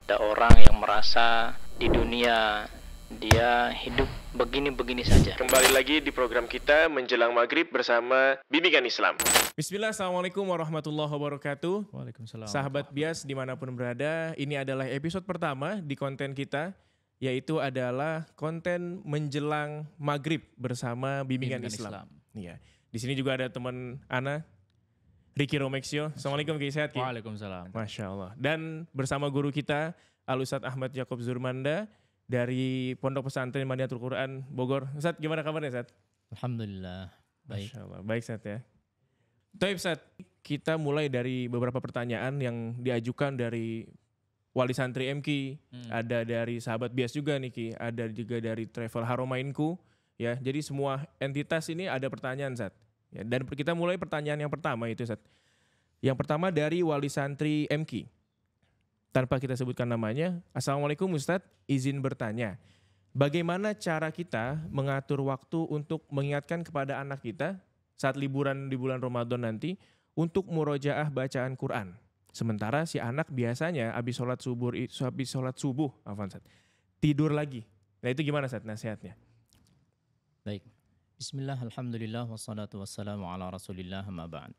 Ada orang yang merasa di dunia dia hidup begini-begini saja. Kembali lagi di program kita Menjelang Maghrib bersama Bimbingan Islam. Bismillah, Assalamualaikum warahmatullahi wabarakatuh. Waalaikumsalam. Sahabat bias dimanapun berada, ini adalah episode pertama di konten kita, yaitu adalah konten Menjelang Maghrib bersama Bimbingan Islam. Iya. Di sini juga ada teman Ana, Ricky Romexio. Assalamualaikum, Ki, sehat, Ki? Waalaikumsalam. Masya Allah. Dan bersama guru kita, Al-Ustadz Ahmad Yaakob Zurmanda, dari Pondok Pesantren Madinatul Quran Bogor. Ustadz, gimana kabarnya, Ustadz? Alhamdulillah. Baik. Masya Allah. Baik, Ustadz ya. Taib, Ustadz, kita mulai dari beberapa pertanyaan yang diajukan dari Wali Santri MQ, ada dari sahabat bias juga nih, Ki, ada juga dari Travel Haromainku, ya. Jadi semua entitas ini ada pertanyaan, Ustadz. Ya, dan kita mulai pertanyaan yang pertama itu, Ustadz. Yang pertama dari Wali Santri MQ. Tanpa kita sebutkan namanya, Assalamualaikum Ustadz, izin bertanya. Bagaimana cara kita mengatur waktu untuk mengingatkan kepada anak kita saat liburan di bulan Ramadan nanti untuk murojaah bacaan Quran. Sementara si anak biasanya habis sholat subuh, tidur lagi. Nah itu gimana, Ustadz, nasihatnya? Baik. Bismillah, alhamdulillah, wassalatu wassalamu ala rasulillah, amma ba'd.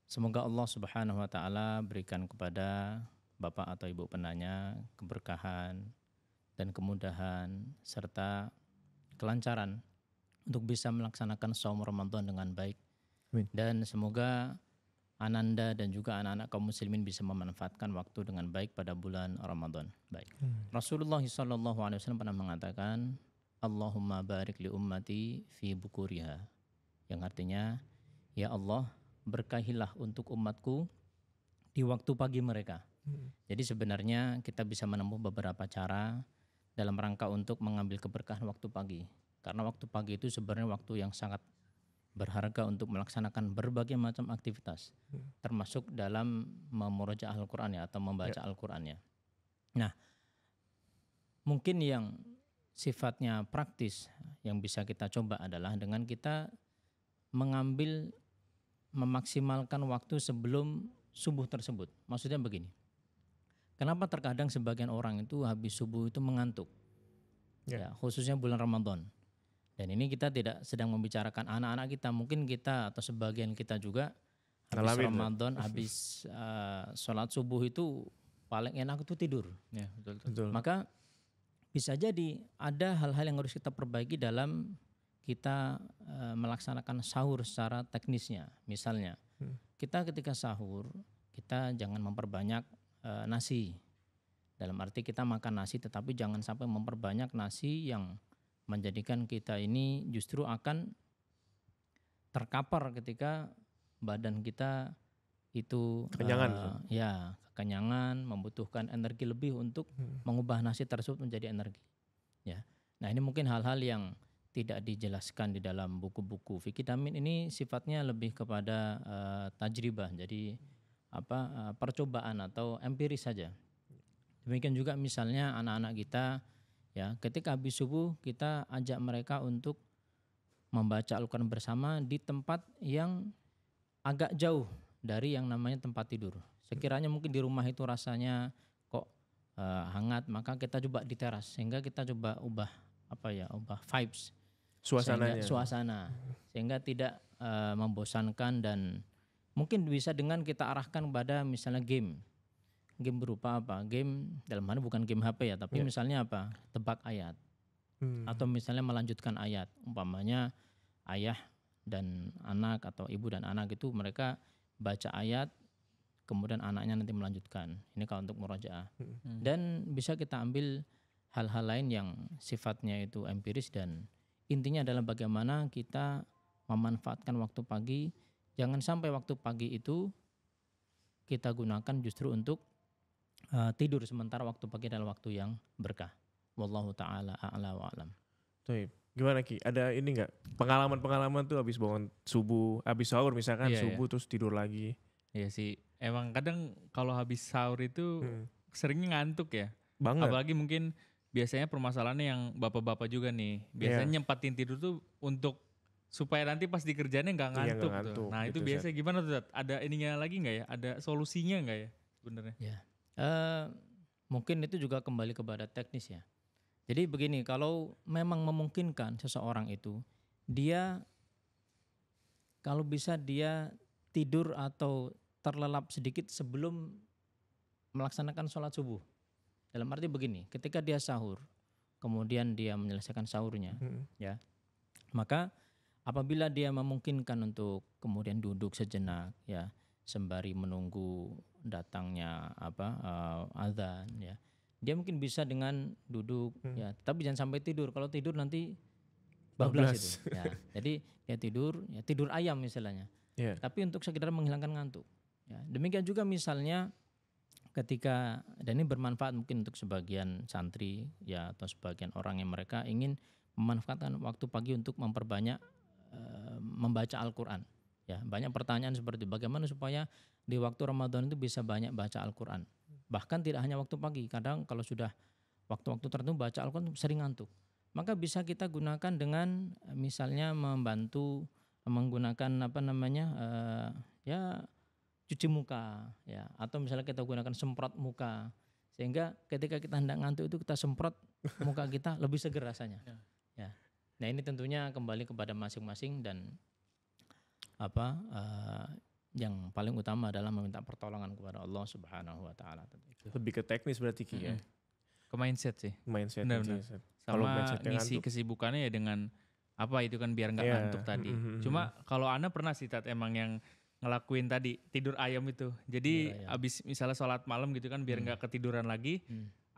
Semoga Allah subhanahu wa ta'ala berikan kepada Bapak atau Ibu penanya keberkahan dan kemudahan serta kelancaran untuk bisa melaksanakan saum Ramadan dengan baik. Amin. Dan semoga Ananda dan juga anak-anak kaum muslimin bisa memanfaatkan waktu dengan baik pada bulan Ramadan. Baik. Rasulullah SAW pernah mengatakan, Allahumma barik li ummati fi bukuriha. Yang artinya, ya Allah, berkahilah untuk umatku di waktu pagi mereka. Jadi sebenarnya kita bisa menempuh beberapa cara dalam rangka untuk mengambil keberkahan waktu pagi. Karena waktu pagi itu sebenarnya waktu yang sangat berharga untuk melaksanakan berbagai macam aktivitas. Termasuk dalam memurojaah Al-Quran ya, atau membaca Al-Quran ya. Nah, mungkin yang sifatnya praktis yang bisa kita coba adalah dengan kita memaksimalkan waktu sebelum subuh tersebut. Maksudnya begini, kenapa terkadang sebagian orang itu habis subuh itu mengantuk, ya, khususnya bulan Ramadan. Dan ini kita tidak sedang membicarakan anak-anak kita, mungkin kita atau sebagian kita juga habis Ramadan, habis sholat subuh itu paling enak itu tidur. Ya, betul. Maka bisa jadi ada hal-hal yang harus kita perbaiki dalam kita melaksanakan sahur secara teknisnya. Misalnya, kita ketika sahur, kita jangan memperbanyak nasi. Dalam arti kita makan nasi, tetapi jangan sampai memperbanyak nasi yang menjadikan kita ini justru akan terkapar ketika badan kita itu kekenyangan, membutuhkan energi lebih untuk mengubah nasi tersebut menjadi energi. Ya. Nah, ini mungkin hal-hal yang tidak dijelaskan di dalam buku-buku fikih. Ini sifatnya lebih kepada tajribah, jadi percobaan atau empiris saja. Demikian juga misalnya anak-anak kita, ya, ketika habis subuh kita ajak mereka untuk membaca Al-Quran bersama di tempat yang agak jauh dari yang namanya tempat tidur. Sekiranya mungkin di rumah itu rasanya kok hangat, maka kita coba di teras, sehingga kita coba ubah vibes, suasana, sehingga tidak membosankan. Dan mungkin bisa dengan kita arahkan pada misalnya game berupa apa? Game dalam hal bukan game HP ya, tapi misalnya apa? Tebak ayat. Atau misalnya melanjutkan ayat. Umpamanya ayah dan anak atau ibu dan anak itu mereka baca ayat, kemudian anaknya nanti melanjutkan. Ini kalau untuk murojaah. Dan bisa kita ambil hal-hal lain yang sifatnya itu empiris, dan intinya adalah bagaimana kita memanfaatkan waktu pagi. Jangan sampai waktu pagi itu kita gunakan justru untuk tidur, sementara waktu pagi adalah waktu yang berkah. Wallahu ta'ala a'la wa a'lam. Gimana, Ki? Ada ini enggak pengalaman-pengalaman tuh habis bangun subuh, habis sahur misalkan subuh terus tidur lagi? Iya sih, emang kadang kalau habis sahur itu seringnya ngantuk ya. Banget. Apalagi mungkin biasanya permasalahannya yang bapak-bapak juga nih, biasanya nyempatin tidur tuh untuk supaya nanti pas dikerjaannya nggak ngantuk, ngantuk tuh. Nah gitu, itu biasanya gimana tuh? Ada ininya lagi nggak ya? Ada solusinya nggak ya sebenarnya? Ya, Mungkin itu juga kembali kepada teknis ya. Jadi begini, kalau memang memungkinkan seseorang itu, dia kalau bisa dia tidur atau terlelap sedikit sebelum melaksanakan sholat subuh. Dalam arti begini, ketika dia sahur, kemudian dia menyelesaikan sahurnya, ya, maka apabila dia memungkinkan untuk kemudian duduk sejenak, ya, sembari menunggu datangnya azan, ya, dia mungkin bisa dengan duduk, ya, tapi jangan sampai tidur. Kalau tidur nanti bablas itu, ya. Jadi dia tidur, ya, tidur ayam istilahnya. Yeah. Tapi untuk sekedar menghilangkan ngantuk. Ya. Demikian juga misalnya ketika, dan ini bermanfaat mungkin untuk sebagian santri ya atau sebagian orang yang mereka ingin memanfaatkan waktu pagi untuk memperbanyak membaca Al-Quran. Ya, banyak pertanyaan seperti bagaimana supaya di waktu Ramadan itu bisa banyak baca Al-Quran. Bahkan tidak hanya waktu pagi, kadang kalau sudah waktu-waktu tertentu baca Al-Quran sering ngantuk. Maka bisa kita gunakan dengan misalnya membantu menggunakan ya cuci muka, ya, atau misalnya kita gunakan semprot muka, sehingga ketika kita hendak ngantuk itu kita semprot muka kita lebih seger rasanya. Ya. Nah ini tentunya kembali kepada masing-masing dan yang paling utama adalah meminta pertolongan kepada Allah Subhanahu Wa Taala. Lebih ke teknis berarti Ki ya. Ke mindset sih. Mindset. Benar. Sama ngisi kesibukannya ya dengan apa itu kan biar nggak ngantuk tadi. Cuma kalau Ana pernah sih Tat emang yang ngelakuin tadi tidur ayam itu. Jadi abis misalnya sholat malam gitu kan biar nggak ketiduran lagi.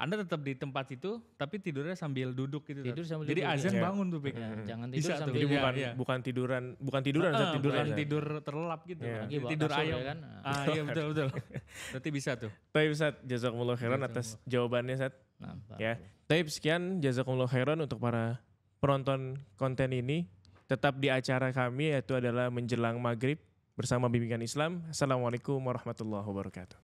Anda tetap di tempat itu tapi tidurnya sambil duduk gitu. Tidur sambil jadi duduk, azan ya. bangun tuh Pik. Jangan tidur Bisa sambil tuh. Jadi bukan tiduran bukan tidur terlelap gitu. Tidur kasur, ayam ya kan? Iya betul. Berarti bisa tuh. Taib Ustaz, jazakumullah khairan atas jawabannya Ustaz. Ya. Taib sekian, jazakumullah khairan untuk para penonton konten ini. Tetap di acara kami yaitu adalah menjelang maghrib bersama Bimbingan Islam. Assalamualaikum warahmatullahi wabarakatuh.